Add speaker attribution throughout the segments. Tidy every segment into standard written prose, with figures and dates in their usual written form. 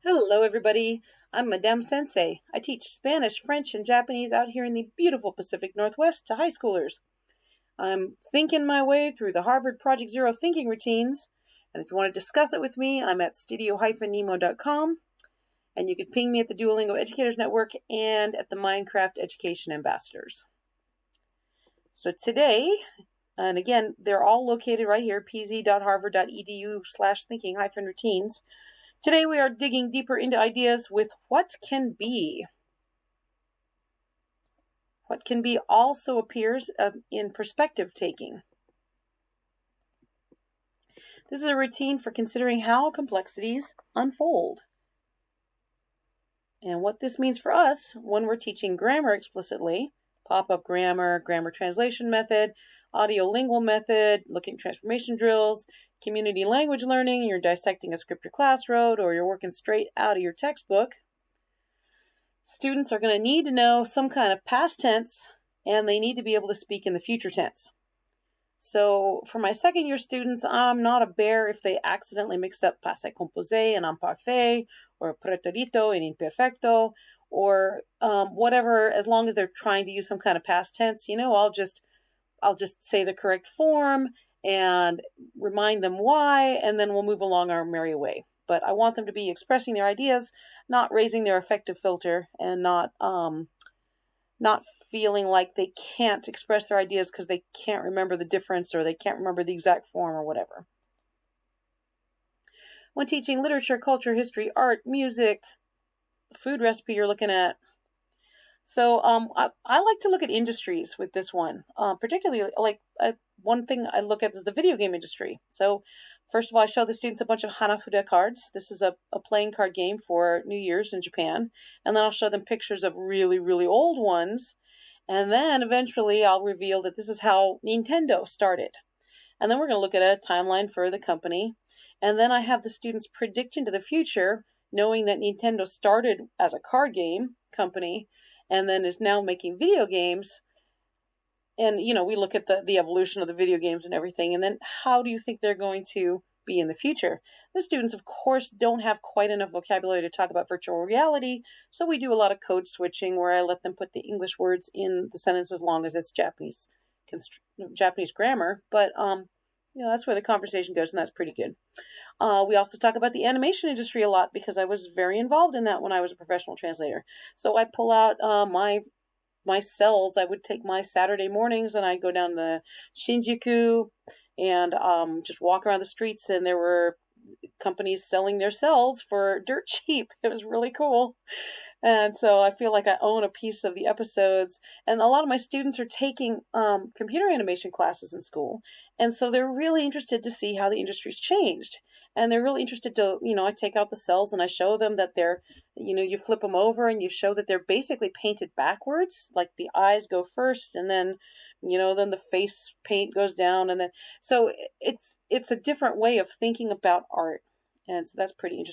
Speaker 1: Hello, everybody. I'm Madame Sensei. I teach Spanish, French, and Japanese out here in the beautiful Pacific Northwest to high schoolers. I'm thinking my way through the Harvard Project Zero thinking routines, and if you want to discuss it with me, I'm at studio-nemo.com, and you can ping me at the Duolingo Educators Network and at the Minecraft Education Ambassadors. So today, and again, they're all located right here, pz.harvard.edu/thinking-routines. Today we are digging deeper into ideas with what can be. What can be also appears in perspective taking. This is a routine for considering how complexities unfold. And what this means for us when we're teaching grammar explicitly, pop-up grammar, grammar translation method, audio-lingual method, looking at transformation drills, community language learning, you're dissecting a script your class wrote, or you're working straight out of your textbook. Students are going to need to know some kind of past tense, and they need to be able to speak in the future tense. So for my second year students, I'm not a bear if they accidentally mix up passé composé and imparfait, or preterito and imperfecto, or whatever, as long as they're trying to use some kind of past tense, I'll just say the correct form and remind them why, and then we'll move along our merry way. But I want them to be expressing their ideas, not raising their affective filter, and not feeling like they can't express their ideas because they can't remember the difference or they can't remember the exact form or whatever. When teaching literature, culture, history, art, music, food recipe you're looking at. So I like to look at industries with this one, particularly one thing I look at is the video game industry. So first of all, I show the students a bunch of Hanafuda cards. This is a playing card game for New Year's in Japan. And then I'll show them pictures of really, really old ones. And then eventually I'll reveal that this is how Nintendo started. And then we're going to look at a timeline for the company. And then I have the students predict into the future, knowing that Nintendo started as a card game company and then is now making video games. And, we look at the evolution of the video games and everything. And then how do you think they're going to be in the future? The students, of course, don't have quite enough vocabulary to talk about virtual reality. So we do a lot of code switching where I let them put the English words in the sentence as long as it's Japanese grammar. But, that's where the conversation goes, and that's pretty good. We also talk about the animation industry a lot because I was very involved in that when I was a professional translator. So I pull out my cells. I would take my Saturday mornings and I'd go down the Shinjuku and just walk around the streets, and there were companies selling their cells for dirt cheap. It was really cool. And so I feel like I own a piece of the episodes. And a lot of my students are taking computer animation classes in school. And so they're really interested to see how the industry's changed. And they're really interested to, I take out the cells and I show them that they're, you flip them over and you show that they're basically painted backwards. Like the eyes go first and then, then the face paint goes down. And then, so it's a different way of thinking about art. And so that's pretty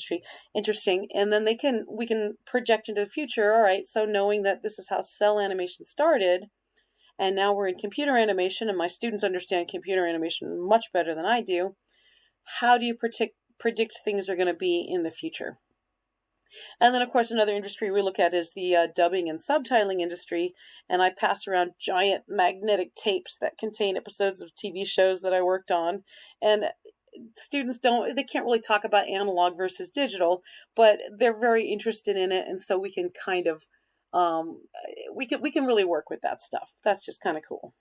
Speaker 1: interesting. And then we can project into the future. All right, so knowing that this is how cell animation started, and now we're in computer animation, and my students understand computer animation much better than I do. How do you predict things are going to be in the future? And then, of course, another industry we look at is the dubbing and subtitling industry. And I pass around giant magnetic tapes that contain episodes of TV shows that I worked on. And students they can't really talk about analog versus digital, but they're very interested in it, and so we can kind of we can really work with that stuff. That's just kind of cool.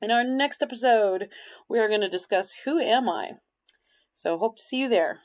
Speaker 1: In our next episode, we are going to discuss who am I. So hope to see you there.